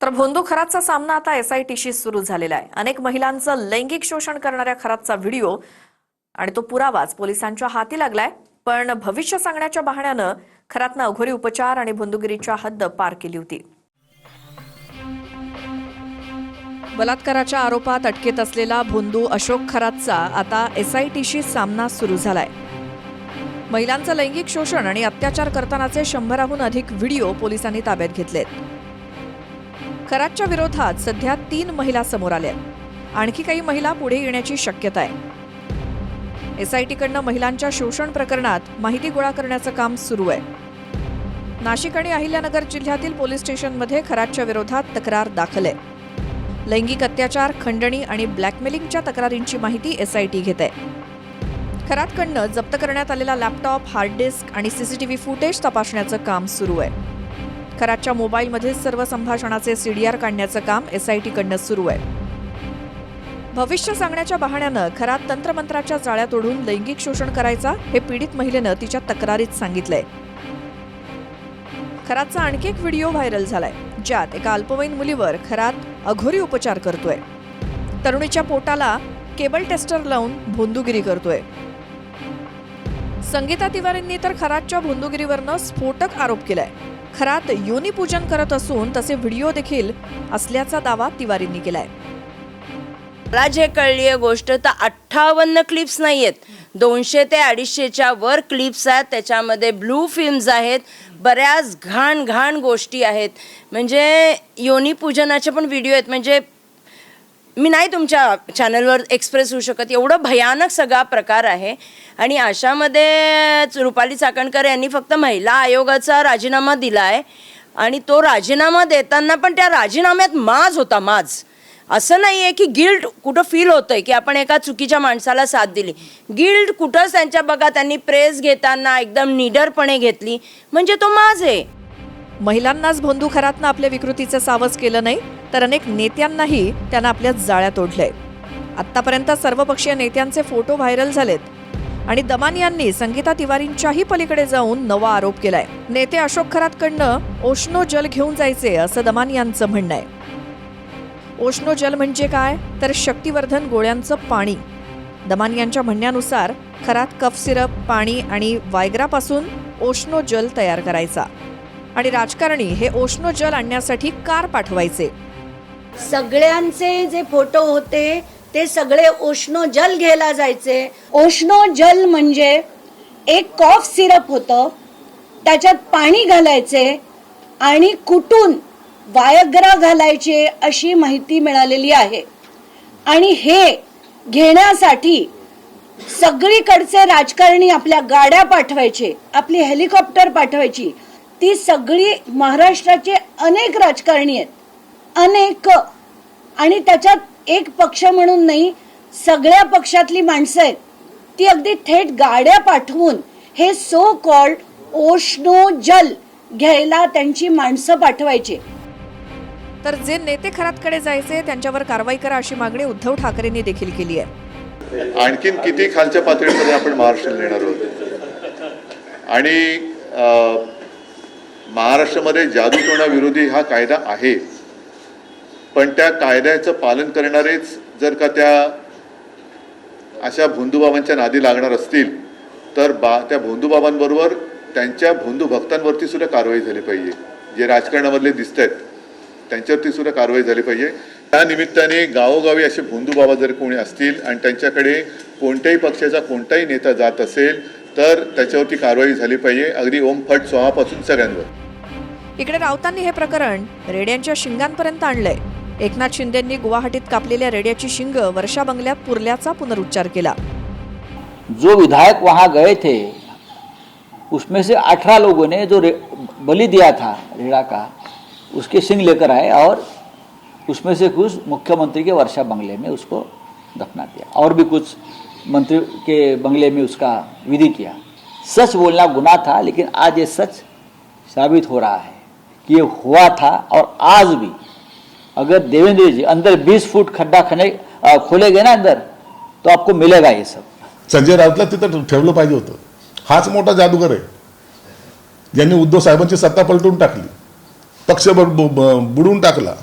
तर भोंदू खरातचा सामना आता एसआयटीशी सुरू झालेला आहे. अनेक महिलांचं लैंगिक शोषण करणाऱ्या खरातचा व्हिडिओ आणि तो पुरावाच पोलिसांच्या हाती लागलाय. पण भविष्य सांगण्याच्या बहाण्यानं खरातनं अघोरी उपचार आणि भोंदूगिरीच्या हद्द पार केली होती. बलात्काराच्या आरोपात अटकेत असलेला भोंदू अशोक खरातचा आता एसआयटीशी सामना सुरू झालाय. महिलांचं लैंगिक शोषण आणि अत्याचार करतानाचे 100हून अधिक व्हिडिओ पोलिसांनी ताब्यात घेतलेत. खरातच्या विरोधात सध्या 3 महिला समोर आल्यात. आणखी काही महिला पुढे येण्याची शक्यता आहे. एसआयटीकडनं महिलांच्या शोषण प्रकरणात माहिती गोळा करण्याचं काम सुरू आहे. नाशिक आणि अहिल्यानगर जिल्ह्यातील पोलीस स्टेशनमध्ये खरातच्या विरोधात तक्रार दाखल आहे. लैंगिक अत्याचार, खंडणी आणि ब्लॅकमेलिंगच्या तक्रारींची माहिती एसआयटी घेत आहे. खरातकडनं जप्त करण्यात आलेला लॅपटॉप, हार्ड डिस्क आणि सीसीटीव्ही फुटेज तपासण्याचं काम सुरू आहे. खरातच्या मोबाईलमधील सर्व संभाषणाचे सीडीआर काढण्याचं काम एसआयटीकडनं सुरू आहे. भविष्य सांगण्याच्या बहाण्यानं खरात तंत्रमंत्राच्या जाळ्या तोडून लैंगिक शोषण करायचा हे पीडित महिलेनं तिच्या तक्रारीत सांगितलंय. खरातचा आणखी एक व्हिडिओ व्हायरल झालाय, ज्यात एका अल्पवयीन मुलीवर खरात अघोरी उपचार करतोय. तरुणीच्या पोटाला केबल टेस्टर लावून भोंदूगिरी करतोय. संगीता तिवारींनी तर खरातच्या भोंदूगिरीवरनं स्फोटक आरोप केलाय. खरात योनिपूजन करत असून तसे व्हिडिओ देखील असल्याचा दावा तिवारींनी केलाय. मला जे कळली आहे गोष्ट तर 58 क्लिप्स नाही आहेत, 200 ते 250च्या वर क्लिप्स आहेत. त्याच्यामध्ये ब्लू फिल्म्स आहेत, बऱ्याच घाण गोष्टी आहेत. म्हणजे योनिपूजनाचे पण व्हिडिओ आहेत. म्हणजे मी नाही तुमच्या चॅनलवर एक्सप्रेस होऊ शकत, एवढं भयानक सगळा प्रकार आहे. आणि अशामध्ये रुपाली चाकणकर यांनी फक्त महिला आयोगाचा राजीनामा दिला आहे. आणि तो राजीनामा देताना पण त्या राजीनाम्यात माज होता, माज. असं नाही आहे की गिल्ट कुठं फील होतंय की आपण एका चुकीच्या माणसाला साथ दिली. गिल्ट कुठंच त्यांच्या बघा, त्यांनी प्रेस घेताना एकदम निडरपणे घेतली, म्हणजे तो माज आहे. महिलांनाच भोंदू खरातनं आपल्या विकृतीचं सावज केलं नाही, तर अनेक नेत्यांनाही त्यानं आपल्या जाळ्या तोडलंय. आत्तापर्यंत सर्वपक्षीय नेत्यांचे फोटो व्हायरल झालेत. आणि दमानी यांनी संगीता तिवारींच्याही पलीकडे जाऊन नवा आरोप केलाय. नेते अशोक खरातकडनं ओशनो जल घेऊन जायचे असं दमानी यांचं म्हणणं आहे. ओशनो जल म्हणजे काय, तर शक्तिवर्धन गोळ्यांचं पाणी. दमानी यांच्या म्हणण्यानुसार खरात कफ सिरप, पाणी आणि वायग्रापासून ओशनो जल तयार करायचा आणि राजकारणी हे ओशनो जल आणण्यासाठी कार पाठवायचे. सगळ्यांचे जे फोटो होते ते सगळे ओशनो जल घ्यायला जायचे. ओशनो जल म्हणजे एक कॉफ सिरप होतं, त्याच्यात पाणी घालायचे आणि कुटून वायग्रा घालायचे अशी माहिती मिळालेली आहे. आणि हे घेण्यासाठी सगळीकडचे राजकारणी आपल्या गाड्या पाठवायचे, आपली हेलिकॉप्टर पाठवायची. ती सगळी महाराष्ट्राचे अनेक राजकारणी आहेत, अनेक. आणि त्याच्यात एक पक्ष म्हणून नाही, सगळ्या पक्षातली माणसं आहेत. ती अगदी थेट गाड्या पाठवून हे सो कॉल्ड ओशनो जल घ्यायला त्यांची माणसं पाठवायची. तर जे नेते खरातकडे जायचे त्यांच्यावर कारवाई करा अशी मागणी उद्धव ठाकरेंनी देखील केली आहे. आणखीन किती खालच्या पातळीमध्ये आपण महाराष्ट्राला नेणार आहोत. आणि महाराष्ट्रामध्ये जादूटोणा हा कायदा आहे, पण त्या कायद्याचं पालन करणारेच जर का त्या अशा भोंदूबाबांच्या नादी लागणार असतील तर त्या भोंदूबाबांबरोबर त्यांच्या भोंदू भक्तांवरती सुद्धा कारवाई झाली पाहिजे. जे राजकारणामधले दिसत आहेत त्यांच्यावरती सुद्धा कारवाई झाली पाहिजे. त्या निमित्ताने गावोगावी असे भोंदूबाबा जर कोणी असतील आणि त्यांच्याकडे कोणत्याही पक्षाचा कोणताही नेता जात असेल तर त्याच्यावरती कारवाई झाली पाहिजे, अगदी ओम फट स्वाहापासून सगळ्यांवर. इकडे राऊतांनी हे प्रकरण रेड्यांच्या शिंगांपर्यंत आणलंय. एकनाथ शिंदेंनी गुवाहाटीत कापलेल्या रेड्याची शिंग वर्षा बंगल्यात पुरल्याचा पुनरुच्चार केला. जो विधायक वहां गए थे उसमें से 18 लोगों ने जो बलि दिया था रेड़ा का, उसके सिंग लेकर आए और उसमें से कुछ मुख्यमंत्री के वर्षा बंगले में उसको दफना दिया और भी कुछ मंत्री के बंगले में उसका विधि किया. सच बोलना गुनाह था, लेकिन आज ये सच साबित हो रहा है कि ये हुआ था. और आज भी अगर देवेंद्र जी अंदर 20 फुट खड्डा खोले गए ना अंदर, तो आपको मिलेगा ये सब. संजय राऊतला तिथं ठेवलं पाहिजे होतं. हाच मोठा जादूगर आहे ज्यांनी उद्धव साहेबांची सत्ता पलटून टाकली, पक्ष बुडवून टाकला.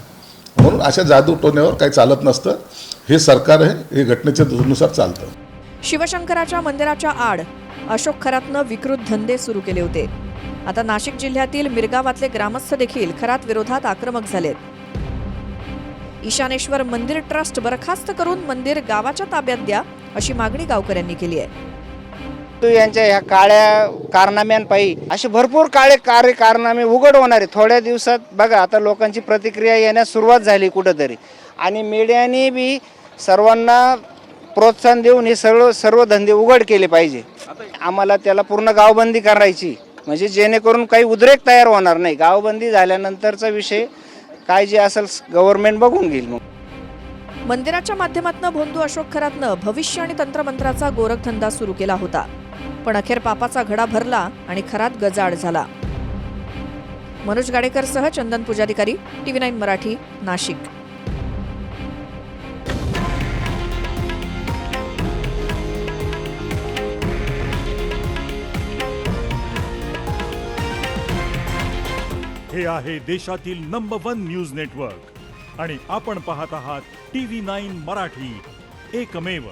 म्हणून अशा जादूटोण्यावर काही चालत नसतं. हे सरकार आहे, हे घटनेच्या नुसार चालतं. शिवशंकराच्या मंदिराच्या आड अशोक खरातनं विकृत धंदे सुरू केले होते. आता नाशिक जिल्ह्यातील मिरगावातले ग्रामस्थ देखील खरात विरोधात आक्रमक झालेत. ईशानेश्वर मंदिर ट्रस्ट बरखास्त करून मंदिर गावाच्या ताब्यात द्या अशी मागणी गावकऱ्यांनी केली आहे. यांच्या ह्या काळ्या कारनाम्यांपायी असे भरपूर काळे कारनामे उघड होणार आहे थोड्या दिवसात. बघा आता लोकांची प्रतिक्रिया येण्यास सुरुवात झाली कुठंतरी, आणि मीडियाने बी सर्वांना प्रोत्साहन देऊन हे सर्व धंदे उघड केले पाहिजे. आम्हाला त्याला पूर्ण गावबंदी करायची, म्हणजे जेणेकरून काही उद्रेक तयार होणार नाही. गावबंदी झाल्यानंतरचा विषय काय जे असेल गव्हर्नमेंट बघून घेईल. मग मंदिराच्या माध्यमातून भोंदू अशोक खरातनं भविष्य आणि तंत्रमंत्राचा गोरखधंदा सुरू केला होता, पण अखेर पापाचा घडा भरला आणि खरात गजाआड झाला. मनोज गाडेकरसह चंदन पुजारीकारी, TV9 मराठी, नाशिक. हे आहे देशातील नंबर 1 न्यूज नेटवर्क आणि आपण पाहत आहात TV9 मराठी, एकमेव.